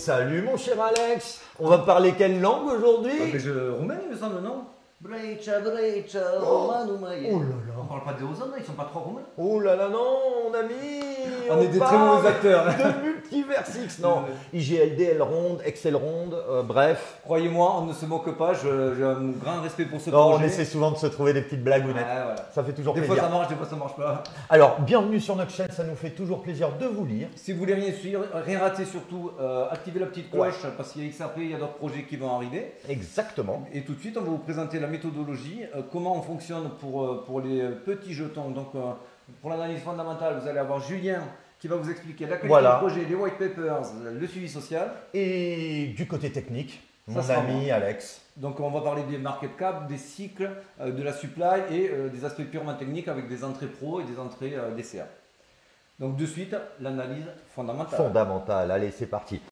salut mon cher Alex. On va parler quelle langue aujourd'hui? Roumain, il me semble, non? Breccia, Manu Maie. Oh là là. On parle pas des Ozone, ils sont pas trop roumains. Oh là là, non, mon ami. On est des très parle mauvais acteurs. De Multiversix, non. IGLD, Elrond, Excelrond, bref. Croyez-moi, on ne se moque pas, j'ai un grand respect pour ce Non, on projet. essaie souvent de se trouver des petites blagounettes. Ouais, voilà. Ça fait toujours Des plaisir. fois ça marche, des fois ça marche pas. Alors, bienvenue sur notre chaîne, ça nous fait toujours plaisir de vous lire. Si vous voulez rien suivre, rien rater surtout, activez la petite cloche parce qu'il y a XRP, il y a d'autres projets qui vont arriver. Exactement. Et tout de suite, on va vous présenter la méthodologie, comment on fonctionne pour les petits jetons. Donc, pour l'analyse fondamentale, vous allez avoir Julien qui va vous expliquer la qualité du projet, les white papers, le suivi social. Et du côté technique, mon sera ami moi. Alex. Donc, on va parler des market cap, des cycles, de la supply et des aspects purement techniques avec des entrées pro et des entrées DCA. Donc, de suite, l'analyse fondamentale. Fondamentale, allez, c'est parti.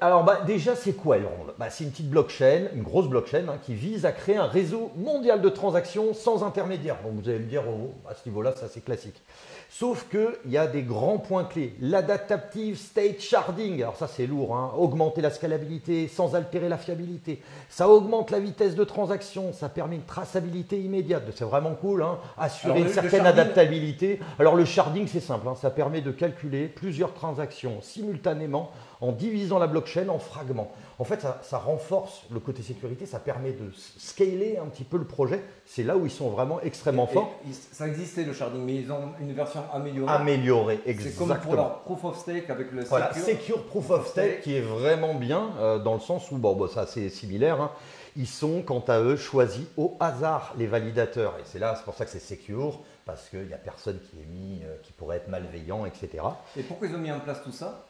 Alors déjà, c'est quoi Elrond? C'est une petite blockchain, une grosse blockchain qui vise à créer un réseau mondial de transactions sans intermédiaire. Donc vous allez me dire, à ce niveau-là, ça c'est classique. Sauf qu'il y a des grands points clés. L'adaptive state sharding, alors ça c'est lourd, augmenter la scalabilité sans altérer la fiabilité. Ça augmente la vitesse de transaction, ça permet une traçabilité immédiate. C'est vraiment cool, assurer une certaine adaptabilité. Alors le sharding c'est simple, ça permet de calculer plusieurs transactions simultanément en divisant la blockchain en fragments. En fait, ça renforce le côté sécurité, ça permet de scaler un petit peu le projet. C'est là où ils sont vraiment extrêmement forts. Ça existait le sharding, mais ils ont une version améliorée. Améliorée, exactement. C'est comme pour leur proof of stake avec le Secure Proof of Stake qui est vraiment bien dans le sens où, c'est assez similaire. Ils sont, quant à eux, choisis au hasard, les validateurs. Et c'est pour ça que c'est secure, parce qu'il n'y a personne qui est mis, qui pourrait être malveillant, etc. Et pourquoi ils ont mis en place tout ça?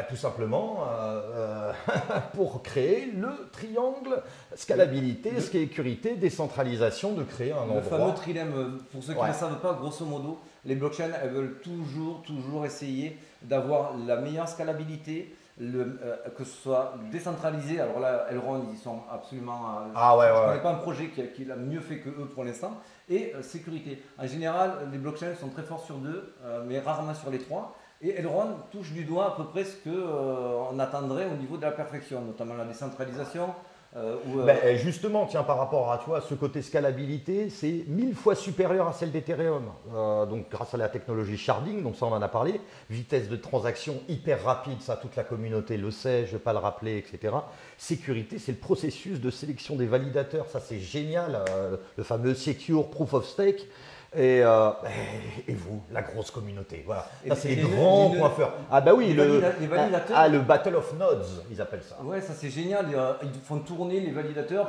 Tout simplement pour créer le triangle scalabilité, sécurité, décentralisation, de créer un endroit. Le fameux trilemme, pour ceux qui ne savent pas, grosso modo, les blockchains elles veulent toujours essayer d'avoir la meilleure scalabilité, que ce soit décentralisé. Alors là, Elrond, ils sont absolument. Je ne connais pas un projet qui l'a mieux fait que eux pour l'instant. Et sécurité. En général, les blockchains sont très forts sur deux, mais rarement sur les trois. Et Elrond touche du doigt à peu près ce qu'on attendrait au niveau de la perfection, notamment la décentralisation. Justement, tiens, par rapport à ce côté scalabilité, c'est 1000 fois supérieur à celle d'Ethereum. Donc grâce à la technologie sharding, donc ça on en a parlé, vitesse de transaction hyper rapide, ça toute la communauté le sait, je ne vais pas le rappeler, etc. Sécurité, c'est le processus de sélection des validateurs, ça c'est génial, le fameux Secure Proof of Stake. Et vous, la grosse communauté. Voilà. Ça, c'est les grands points forts. Les validateurs. Le Battle of Nodes, ils appellent ça. Ouais, ça c'est génial. Ils font tourner les validateurs.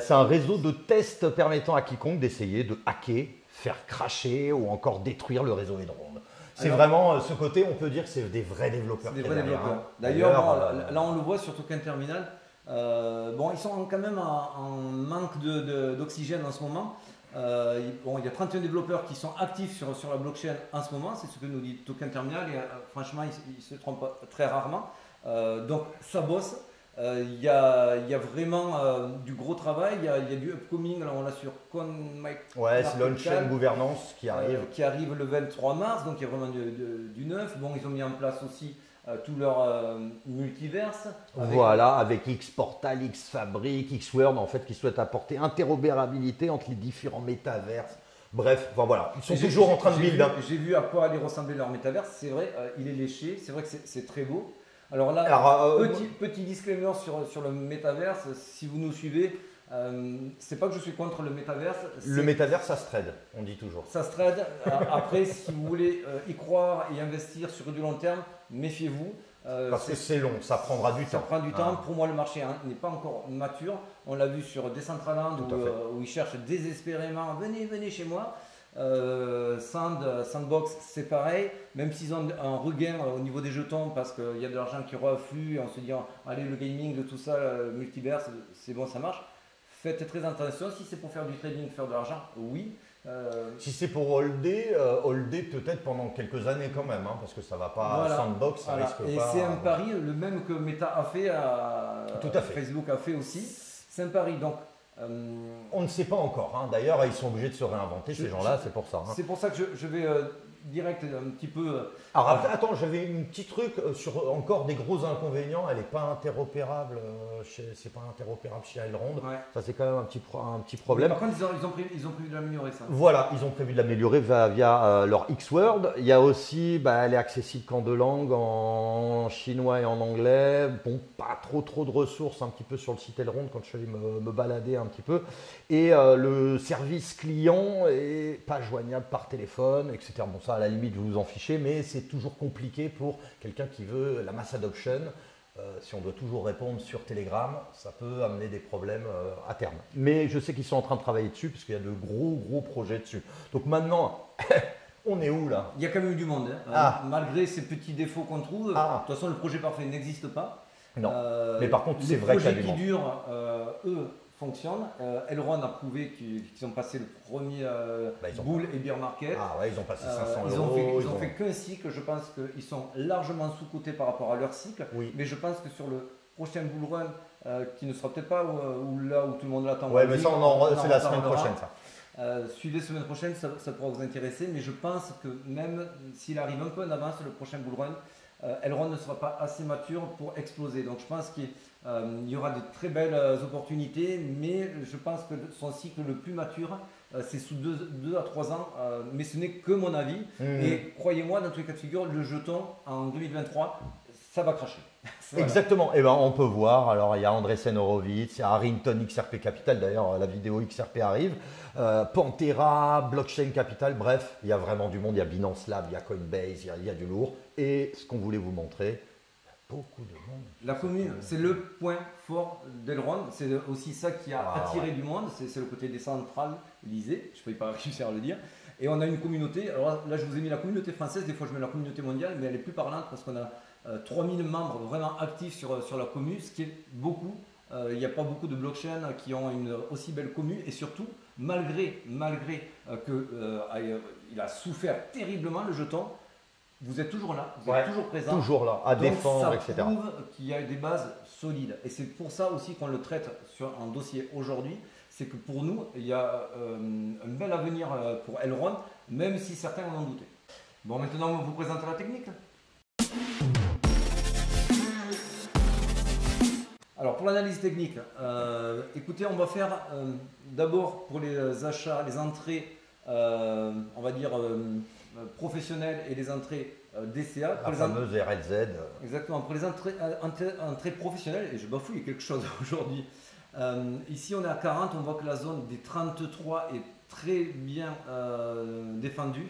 C'est un réseau de tests permettant à quiconque d'essayer de hacker, faire cracher ou encore détruire le réseau Elrond. C'est vraiment ce côté, on peut dire que c'est des vrais développeurs. D'ailleurs, là on le voit surtout qu'un terminal. Ils sont quand même en manque d'oxygène en ce moment. Il y a 31 développeurs qui sont actifs sur la blockchain en ce moment, c'est ce que nous dit Token Terminal et franchement ils se trompent très rarement. Donc ça bosse, il y a vraiment du gros travail, il y a du upcoming, là on l'a sur c'est l'on-chain gouvernance qui arrive le 23 mars, donc il y a vraiment du neuf. Bon, ils ont mis en place aussi tout leur multiverse. Avec Xportal, Xfabric, Xworld, en fait, qui souhaitent apporter interopérabilité entre les différents métaverses. Bref, ils sont toujours en train de build. J'ai vu à quoi allait ressembler leur métaverse, c'est vrai, il est léché, c'est vrai que c'est très beau. Alors là, petit disclaimer sur le métaverse, si vous nous suivez, c'est pas que je suis contre le métaverse. Le métaverse, ça se trade, on dit toujours. Ça se trade. Après, si vous voulez y croire et investir sur du long terme, méfiez-vous. Parce que c'est long, ça prendra du temps. Ça prend du temps. Pour moi, le marché n'est pas encore mature. On l'a vu sur Decentraland où ils cherchent désespérément, venez chez moi. Sandbox, c'est pareil, même s'ils ont un regain au niveau des jetons parce qu'il y a de l'argent qui reflue et on se dit allez, le gaming, de tout ça, le multiverse, c'est bon, ça marche. Faites très attention, si c'est pour faire du trading, faire de l'argent, oui. Si c'est pour holder peut-être pendant quelques années quand même, parce que ça va pas, Sandbox, ça risque pas. Et c'est un pari, le même que Meta a fait, Facebook a fait aussi, c'est un pari. Donc, on ne sait pas encore, d'ailleurs ils sont obligés de se réinventer ces gens-là, c'est pour ça. C'est pour ça que je vais direct un petit peu. Alors après, attends, j'avais un petit truc sur encore des gros inconvénients. Elle n'est pas interopérable. C'est pas interopérable chez Elrond. Ouais. Ça, c'est quand même un petit Mais problème. par contre, ils ont prévu de l'améliorer ça. Voilà, ils ont prévu de l'améliorer via leur X-Word. Il y a aussi, elle est accessible qu'en 2 langues, en chinois et en anglais. Bon, pas trop de ressources un petit peu sur le site Elrond quand je suis allé me balader un petit peu. Et le service client est pas joignable par téléphone, etc. Bon, ça, à la limite, vous vous en fichez, mais c'est toujours compliqué pour quelqu'un qui veut la mass adoption. Si on doit toujours répondre sur Telegram, ça peut amener des problèmes à terme. Mais je sais qu'ils sont en train de travailler dessus, parce qu'il y a de gros projets dessus. Donc maintenant, on est où là? Il y a quand même eu du monde, hein. Malgré ces petits défauts qu'on trouve. De toute façon, le projet parfait n'existe pas. Non. Mais par contre, c'est vrai qu'il y a du monde. Les projets qui durent, eux, fonctionnent. Elrond a prouvé qu'ils ont passé le premier Bull et Beer Market. Ah ouais, ils ont passé 500 Ils euros. ont fait qu'un cycle. Je pense qu'ils sont largement sous-cotés par rapport à leur cycle. Oui. Mais je pense que sur le prochain Bull Run, qui ne sera peut-être pas là où tout le monde l'attend. Ouais, mais ça, c'est la semaine prochaine, ça. Suivez semaine prochaine, ça pourra vous intéresser. Mais je pense que même s'il arrive un peu en avance, le prochain Bull Run, Elrond ne sera pas assez mature pour exploser. Donc je pense qu'il y aura de très belles opportunités, mais je pense que son cycle le plus mature, c'est sous 2 à 3 ans. Mais ce n'est que mon avis. Et croyez-moi, dans tous les cas de figure, le jeton en 2023, ça va cracher. Voilà. Exactement. Et on peut voir. Alors, il y a Andresen Horowitz, il y a Harrington XRP Capital. D'ailleurs, la vidéo XRP arrive. Pantera, Blockchain Capital. Bref, il y a vraiment du monde. Il y a Binance Lab, il y a Coinbase, il y a du lourd. Et ce qu'on voulait vous montrer, beaucoup de monde. La commune, c'est le point fort d'Elrond. C'est aussi ça qui a attiré du monde. C'est le côté décentralisé. Je ne peux pas réussir à le dire. Et on a une communauté. Alors là, je vous ai mis la communauté française. Des fois, je mets la communauté mondiale, mais elle est plus parlante parce qu'on a 3000 membres vraiment actifs sur la commune, ce qui est beaucoup. Il n'y a pas beaucoup de blockchains qui ont une aussi belle commune. Et surtout, malgré qu'il a souffert terriblement, le jeton, vous êtes toujours là, vous êtes toujours présent. Toujours là, à défendre, etc. Ça prouve qu'il y a des bases solides. Et c'est pour ça aussi qu'on le traite sur un dossier aujourd'hui. C'est que pour nous, il y a un bel avenir pour Elrond, même si certains en ont douté. Bon, maintenant, on vous présente la technique. Alors, pour l'analyse technique, écoutez, on va faire d'abord pour les achats, les entrées, on va dire professionnelles et les entrées DCA. La fameuse RLZ. Exactement, pour les entrées professionnelles, et je bafouille quelque chose aujourd'hui. Ici, on est à 40, on voit que la zone des 33 est très bien défendue.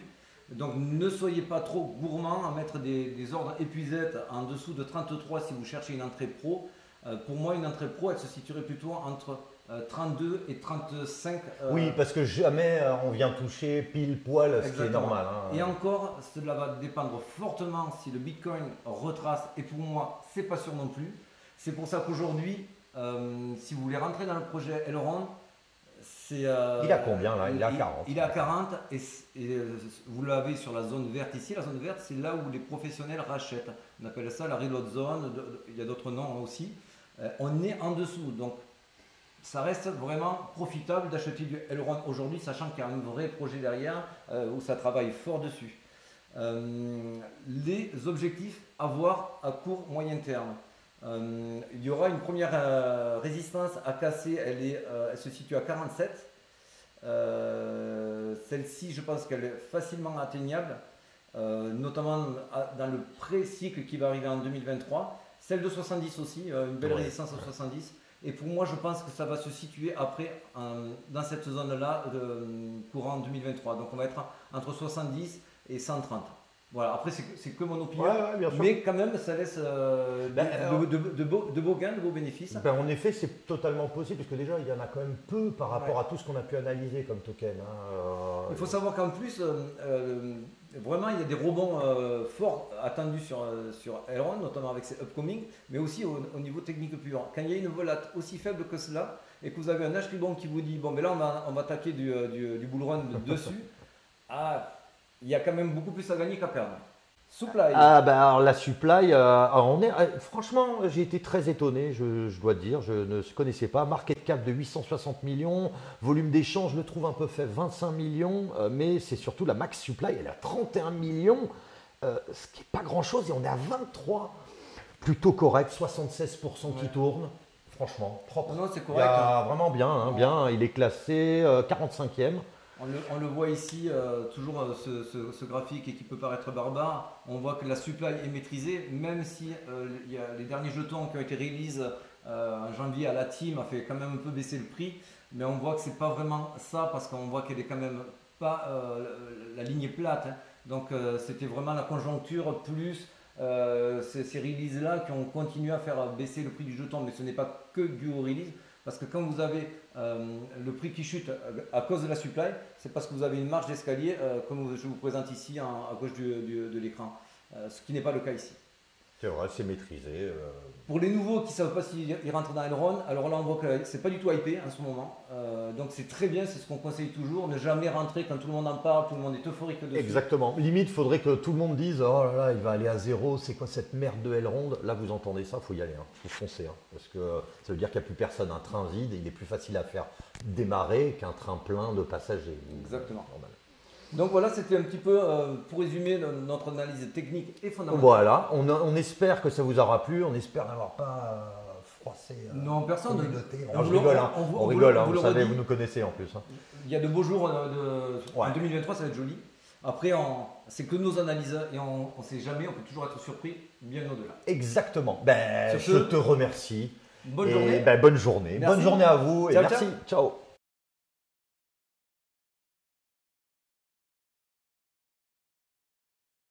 Donc, ne soyez pas trop gourmand à mettre des ordres épuisettes en dessous de 33 si vous cherchez une entrée pro. Pour moi, une entrée pro, elle se situerait plutôt entre 32 et 35. Oui, parce que jamais on vient toucher pile poil, ce qui est normal. Hein. Et encore, cela va dépendre fortement si le Bitcoin retrace. Et pour moi, c'est pas sûr non plus. C'est pour ça qu'aujourd'hui, si vous voulez rentrer dans le projet Elrond, c'est. Il a combien là? Il est à 40. Il est à 40 et vous l'avez sur la zone verte ici. La zone verte, c'est là où les professionnels rachètent. On appelle ça la reload zone. Il y a d'autres noms aussi. On est en dessous. Donc, ça reste vraiment profitable d'acheter du Elrond aujourd'hui, sachant qu'il y a un vrai projet derrière où ça travaille fort dessus. Les objectifs à voir à court, moyen terme. Il y aura une première résistance à casser, elle se situe à 47. Celle-ci, je pense qu'elle est facilement atteignable, notamment dans le pré-cycle qui va arriver en 2023. Celle de 70 aussi, une belle résistance à 70. Et pour moi, je pense que ça va se situer après dans cette zone-là courant 2023. Donc on va être entre 70 et 130. Voilà, après c'est que mon opinion, bien sûr. mais quand même ça laisse de beaux gains, de beaux bénéfices. En effet, c'est totalement possible, parce que déjà il y en a quand même peu par rapport à tout ce qu'on a pu analyser comme token. Il faut savoir qu'en plus, vraiment il y a des rebonds forts attendus sur Elrond, notamment avec ses upcoming, mais aussi au niveau technique pur. Quand il y a une volate aussi faible que cela, et que vous avez un H-Ribon qui vous dit, bon ben là on va attaquer du bull run dessus, il y a quand même beaucoup plus à gagner qu'à perdre. Supply. Ah bah alors la supply, franchement j'ai été très étonné, je dois dire, je ne connaissais pas. Market cap de 860 millions, volume d'échange je le trouve un peu fait, 25 millions, mais c'est surtout la max supply, elle est à 31 millions, ce qui n'est pas grand chose et on est à 23, plutôt correct, 76% qui tourne, franchement propre. Non, c'est correct. Vraiment bien, hein, bien, il est classé 45e. On le voit ici, toujours ce graphique et qui peut paraître barbare. On voit que la supply est maîtrisée, même si il y a les derniers jetons qui ont été release en janvier à la team a fait quand même un peu baisser le prix. Mais on voit que c'est pas vraiment ça parce qu'on voit qu'elle est quand même pas la ligne est plate. Hein. Donc c'était vraiment la conjoncture plus ces releases là qui ont continué à faire baisser le prix du jeton. Mais ce n'est pas que dû aux releases. Parce que quand vous avez le prix qui chute à cause de la supply, c'est parce que vous avez une marge d'escalier, comme je vous présente ici à gauche de l'écran, ce qui n'est pas le cas ici. C'est vrai, c'est maîtrisé. Pour les nouveaux qui ne savent pas s'ils rentrent dans Elrond, alors là on voit que c'est pas du tout hypé en ce moment. Donc c'est très bien, c'est ce qu'on conseille toujours, ne jamais rentrer quand tout le monde en parle, tout le monde est euphorique dessus. Exactement. Limite, il faudrait que tout le monde dise oh là là, il va aller à zéro, c'est quoi cette merde de Elrond? Là, vous entendez ça, il faut y aller, il faut foncer. Parce que ça veut dire qu'il n'y a plus personne. Un train vide, il est plus facile à faire démarrer qu'un train plein de passagers. Exactement. Normal. Donc voilà, c'était un petit peu pour résumer notre analyse technique et fondamentale. Voilà, on espère que ça vous aura plu, on espère n'avoir pas froissé. Non, personne. On rigole, on rigole, vous savez, vous nous connaissez en plus. Hein. Il y a de beaux jours en 2023, ça va être joli. Après, c'est que nos analyses et on ne sait jamais, on peut toujours être surpris bien au-delà. Exactement. Je te remercie. Bonne journée. Bonne journée. Merci. Bonne journée à vous et ciao, merci. Ciao.